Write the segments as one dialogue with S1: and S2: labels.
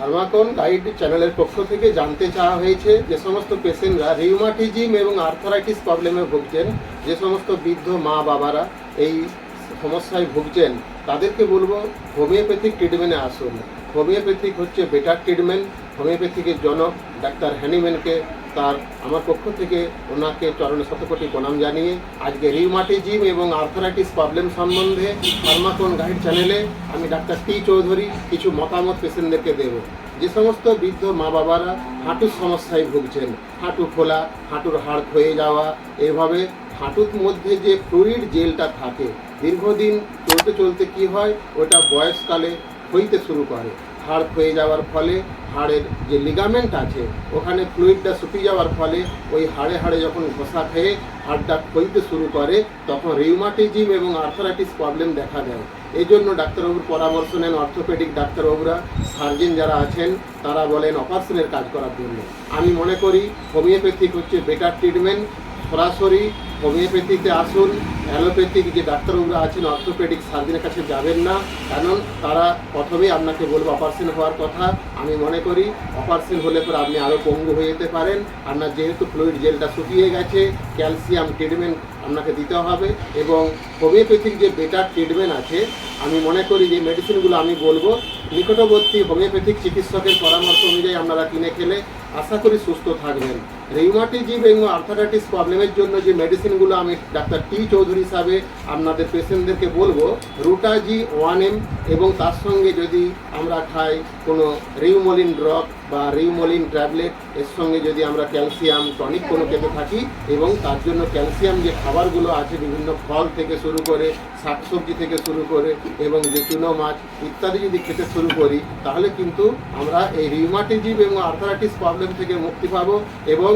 S1: ফার্মাকন guide চ্যানেলের পক্ষ থেকে জানতে চাওয়া হয়েছে যে সমস্ত পেশেন্টরা রিউমাটিজম এবং আর্থারাইটিস প্রবলেমে ভুগছেন, যে সমস্ত বৃদ্ধ মা বাবারা এই সমস্যায় ভুগছেন তাদেরকে বলবো হোমিওপ্যাথিক ট্রিটমেন্টে আসুন। হোমিওপ্যাথিক হচ্ছে বেটার ট্রিটমেন্ট। হোমিওপ্যাথিকের জনক ডাক্তার হ্যানিম্যানকে আমার পক্ষ থেকে ওনাকে চরণে শতকোটি প্রণাম জানিয়ে আজকে রিউমাটিজম এবং আর্থারাইটিস প্রবলেম সম্বন্ধে ফার্মাকন গাইড চ্যানেলে আমি ডাক্তার টি চৌধুরী কিছু মতামত পেশেন্টদেরকে দেব। যে সমস্ত বৃদ্ধ মা বাবারা হাঁটুর সমস্যায় ভুগছেন, হাঁটু খোলা, হাঁটুর হাড় ক্ষয়ে যাওয়া, এভাবে হাঁটুর মধ্যে যে ফ্লুইড জেলটা থাকে দীর্ঘদিন চলতে চলতে কি হয়, ওটা বয়সকালে ক্ষইতে শুরু করে। হাড় ক্ষয়ে যাওয়ার ফলে হাড়ের যে লিগামেন্ট আছে ওখানে ফ্লুইডটা শুকিয়ে যাওয়ার ফলে ওই হাড়ে হাড়ে যখন ঘষা খেয়ে হাড়টা ক্ষইতে শুরু করে তখন রিউমাটিজম এবং আর্থারাইটিস প্রবলেম দেখা দেয়। এই জন্য ডাক্তারবাবুর পরামর্শ নেন অর্থোপেডিক ডাক্তারবাবুরা, সার্জন যারা আছেন তারা বলেন অপারেশনের কাজ করার জন্য। আমি মনে করি হোমিওপ্যাথিক হচ্ছে বেটার ট্রিটমেন্ট। সরাসরি হোমিওপ্যাথিতে আসুন। অ্যালোপ্যাথিক যে ডাক্তারবাবুরা আছেন অর্থোপেডিক সার্জনের কাছে যাবেন না, কারণ তারা প্রথমেই আপনাকে বলবে অপারেশন হওয়ার কথা। আমি মনে করি অপারেশন হলে পরে আপনি আরও পঙ্গু হয়ে যেতে পারেন। আপনার যেহেতু ফ্লুইড জেলটা শুকিয়ে গেছে, ক্যালসিয়াম ট্রিটমেন্ট আপনাকে দিতে হবে। এবং হোমিওপ্যাথিক যে বেটার ট্রিটমেন্ট আছে, আমি মনে করি যে মেডিসিনগুলো আমি বলবো নিকটবর্তী হোমিওপ্যাথিক চিকিৎসকের পরামর্শ অনুযায়ী আপনারা কিনে খেলে আশা করি সুস্থ থাকবেন। রিউমাটিজম এবং আর্থারাইটিস প্রবলেমের জন্য যে মেডিসিনগুলো আমি ডাক্তার টি চৌধুরী হিসাবে আপনাদের পেশেন্টদেরকে বলবো, রুটাজি 1M এবং তার সঙ্গে যদি আমরা খাই কোনো রিউমোলিন ড্রপ বা রিউমোলিন ট্যাবলেট, এর সঙ্গে যদি আমরা ক্যালসিয়াম টনিক কোনো খেতে থাকি এবং তার জন্য ক্যালসিয়াম যে খাবারগুলো আছে বিভিন্ন ফল থেকে শুরু করে শাকসবজি থেকে শুরু করে এবং যে চুনো মাছ ইত্যাদি যদি খেতে শুরু করি তাহলে কিন্তু আমরা এই রিউমাটিজম এবং আর্থারাইটিস প্রবলেম থেকে মুক্তি পাবো এবং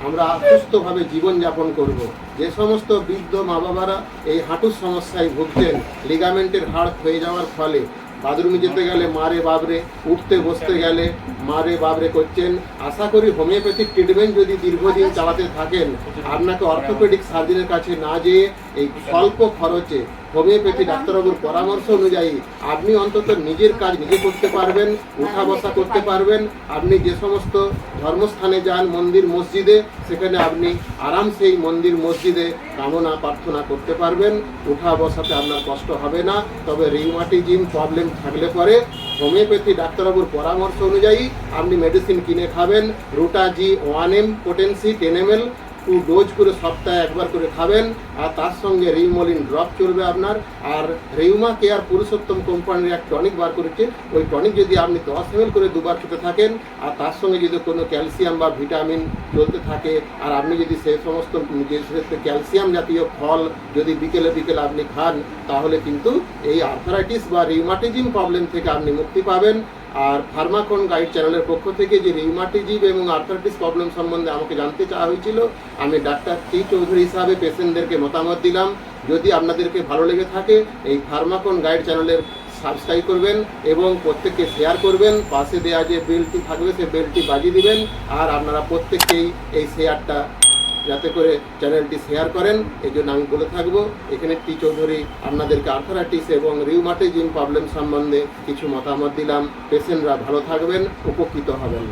S1: আমরা সুস্থভাবে জীবনযাপন করব। যে সমস্ত বৃদ্ধ মা বাবারা এই হাঁটুর সমস্যায় ভুগছেন, লিগামেন্টের হাড় ক্ষয়ে যাওয়ার ফলে বাথরুমে যেতে গেলে মারে বাবরে, উঠতে বসতে গেলে মারে বাবরে করছেন, আশা করি হোমিওপ্যাথিক ট্রিটমেন্ট যদি দীর্ঘদিন চালাতে থাকেন, আপনাকে অর্থোপেডিক সার্জনের কাছে না যেয়ে এই স্বল্প খরচে হোমিওপ্যাথি ডাক্তারবাবুর পরামর্শ অনুযায়ী আপনি অন্তত নিজের কাজ নিজে করতে পারবেন, উঠা বসা করতে পারবেন। আপনি যে সমস্ত ধর্মস্থানে যান, মন্দির মসজিদে, সেখানে আপনি আরামসে এই মন্দির মসজিদে কামনা প্রার্থনা করতে পারবেন। উঠা বসাতে আপনার কষ্ট হবে না। তবে রিউমাটিজম প্রবলেম থাকলে পরে হোমিওপ্যাথি ডাক্তারবাবুর পরামর্শ অনুযায়ী আপনি মেডিসিন কিনে খাবেন। রুটাজি 1M পোটেন্সি 10 ml 2 ডোজ করে সপ্তাহে একবার করে খাবেন। আর তার সঙ্গে রিউমোলিন ড্রপ চলবে আপনার। আর রিউমা কেয়ার পুরুষোত্তম কোম্পানির এক টনিক বার করেছে, ওই টনিক যদি আপনি 10 ml করে দুবার খেতে থাকেন আর তার সঙ্গে যদি কোনো ক্যালসিয়াম বা ভিটামিন চলতে থাকে আর আপনি যদি সেই সমস্ত যে ক্যালসিয়াম জাতীয় ফল যদি বিকেলে বিকেলে আপনি খান তাহলে কিন্তু এই আর্থারাইটিস বা রিউমাটিজম প্রবলেম থেকে আপনি মুক্তি পাবেন। আর ফার্মাকন গাইড চ্যানেলের পক্ষ থেকে যে রিউমাটিজম এবং আর্থারাইটিস প্রবলেম সম্বন্ধে আমাকে জানতে চাওয়া হয়েছিল, আমি ডাক্তার টি চৌধুরী হিসাবে পেশেন্টদেরকে মতামত দিলাম। যদি আপনাদেরকে ভালো লেগে থাকে এই ফার্মাকন গাইড চ্যানেলের সাবস্ক্রাইব করবেন এবং প্রত্যেককে শেয়ার করবেন। পাশে দেওয়া যে বেলটি থাকবে সেই বেলটি বাজিয়ে দিবেন। আর আপনারা প্রত্যেককেই এই শেয়ারটা যাতে করে চ্যানেলটি শেয়ার করেন এই জন্য আমি বলে থাকবো। এখানে টি চৌধুরী আপনাদেরকে আর্থারাইটিস এবং রিউমাটিজম প্রবলেম সম্বন্ধে কিছু মতামত দিলাম। পেশেন্টরা ভালো থাকবেন, উপকৃত হবেন।